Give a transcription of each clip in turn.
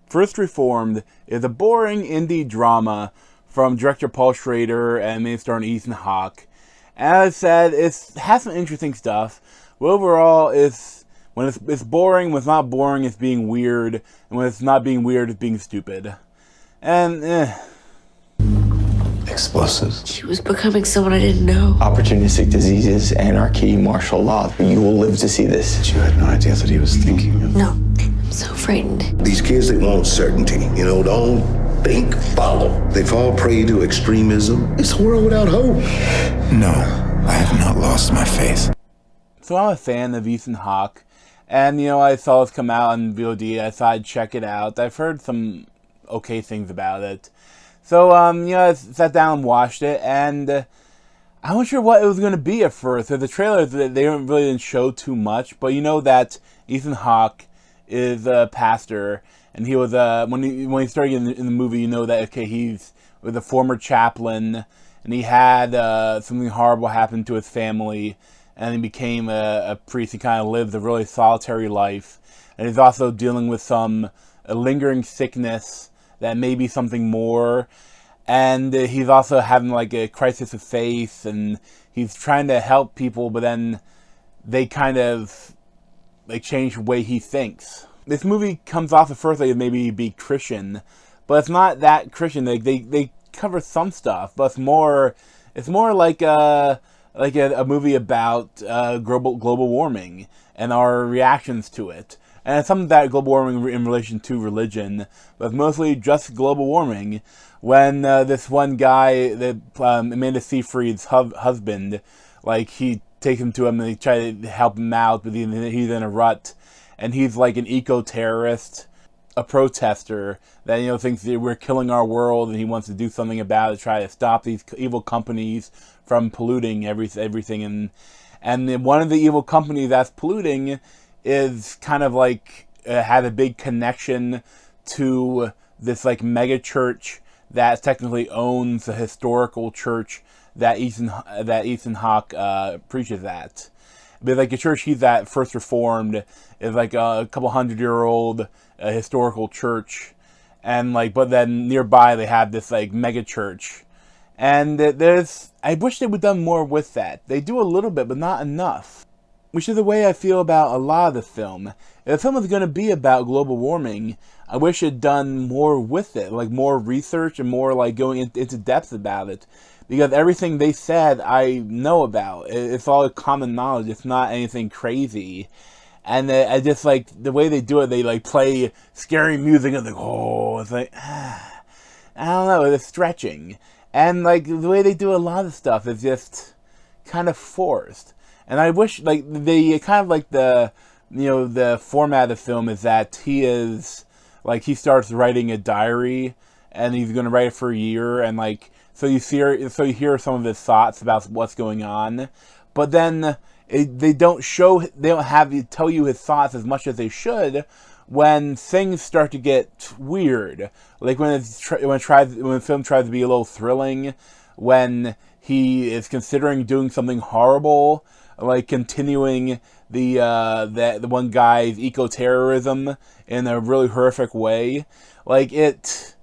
First Reformed is a boring indie drama from director Paul Schrader and main star Ethan Hawke. As I said, it has some interesting stuff, but overall, when it's boring, when it's not boring, it's being weird, and when it's not being weird, it's being stupid. And, Explosives. She was becoming someone I didn't know. Opportunistic diseases, anarchy, martial law. You will live to see this. You had no idea that he was thinking of... No, I'm so frightened. These kids, they want certainty. Don't think, follow. They fall prey to extremism. It's a world without hope. No, I have not lost my faith. so I'm a fan of Ethan Hawke, and, I saw this come out on VOD. I thought I'd check it out. I've heard some okay things about it. So, I sat down and watched it, and I wasn't sure what it was going to be at first. The trailer, they didn't show too much, but that Ethan Hawke is a pastor, and he was, when he started in the movie, that, okay, he was a former chaplain, and he had something horrible happen to his family, and he became a priest. He kind of lived a really solitary life, and he's also dealing with some lingering sickness that may be something more, and he's also having like a crisis of faith, and he's trying to help people, but then they kind of change the way he thinks. This movie comes off at first like maybe be Christian, but it's not that Christian. They cover some stuff, but it's more like a movie about global warming and our reactions to it. And it's something that global warming in relation to religion, but mostly just global warming. When this one guy, Amanda Seyfried's husband, he takes him to him and they try to help him out, but he's in a rut, and he's like an eco-terrorist, a protester that thinks that we're killing our world, and he wants to do something about it, try to stop these evil companies from polluting everything. And one of the evil companies that's polluting is kind of had a big connection to this mega church that technically owns the historical church that Ethan Hawke preaches at. But the church he's at, First Reformed, is a couple 100-year-old historical church, and but then nearby they have this mega church, and I wish they would have done more with that. They do a little bit, but not enough. Which is the way I feel about a lot of the film. If the film is going to be about global warming, I wish it had done more with it, more research and more going into depth about it. Because everything they said, I know about. It's all common knowledge. It's not anything crazy. And I just the way they do it. They play scary music and it's I don't know. It's stretching. And the way they do a lot of stuff is just kind of forced. And I wish, they kind of the format of the film is that he is, he starts writing a diary, and he's going to write it for a year, and so you hear some of his thoughts about what's going on, but then they don't tell you his thoughts as much as they should when things start to get weird, when the film tries to be a little thrilling, when he is considering doing something horrible, continuing the one guy's eco-terrorism in a really horrific way. It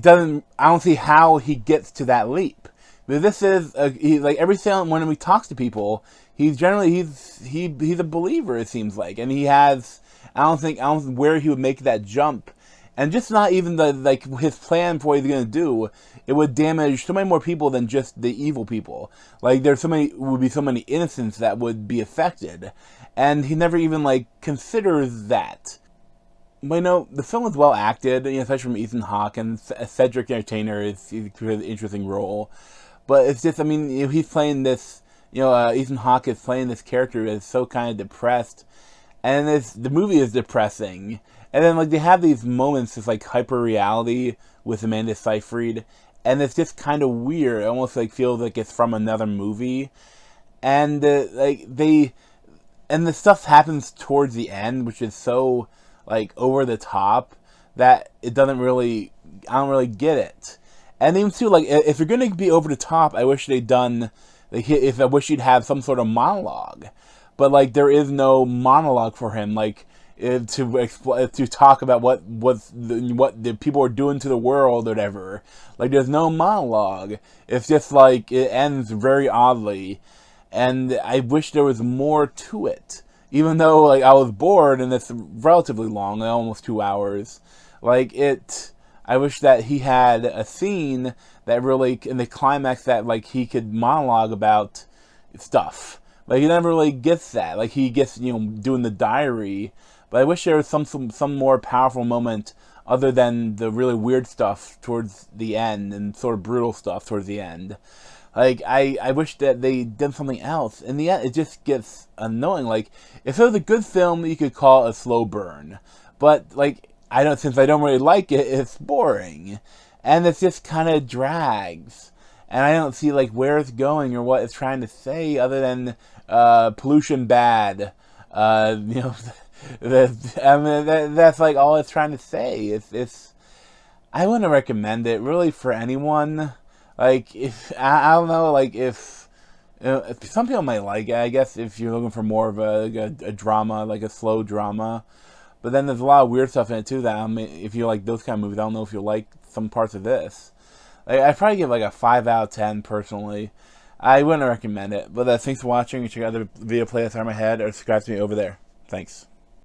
doesn't, I don't see how he gets to that leap. But this is every time when he talks to people, he's a believer, it seems like, and he has, I don't know where he would make that jump. And just not even his plan for what he's going to do, it would damage so many more people than just the evil people. Would be so many innocents that would be affected. And he never even, considers that. But, the film is well acted, especially from Ethan Hawke, and Cedric Entertainer he's a really interesting role. But it's just, he's playing this, Ethan Hawke is playing this character that's so kind of depressed. And the movie is depressing. And then, they have these moments of, hyper-reality with Amanda Seyfried, and it's just kind of weird. It almost, feels like it's from another movie. And, and the stuff happens towards the end, which is so, over the top, that it doesn't really, I don't really get it. And even too, if you're going to be over the top, I wish they'd done, I wish you'd have some sort of monologue. But, there is no monologue for him. to talk about what the people are doing to the world or whatever. Like, there's no monologue. It's just like it ends very oddly, and I wish there was more to it. Even though like I was bored and it's relatively long, like almost 2 hours. Like it, I wish that he had a scene that really in the climax that like he could monologue about stuff. Like he never really gets that. Like he gets doing the diary. But I wish there was some more powerful moment other than the really weird stuff towards the end and sort of brutal stuff towards the end. Like, I wish that they did something else. In the end, it just gets annoying. Like, if it was a good film, you could call it a slow burn. But, like, since I don't really like it, it's boring. And it just kind of drags. And I don't see, like, where it's going or what it's trying to say other than pollution bad. That's like all it's trying to say. It's I wouldn't recommend it really for anyone. Like if I don't know, like if some people might like it. I guess if you're looking for more of a drama, like a slow drama. But then there's a lot of weird stuff in it too. That if you like those kind of movies, I don't know if you'll like some parts of this. Like, I'd probably give like a 5 out of 10 personally. I wouldn't recommend it. But thanks for watching. Check out the video playlist on my head or subscribe to me over there. Thanks.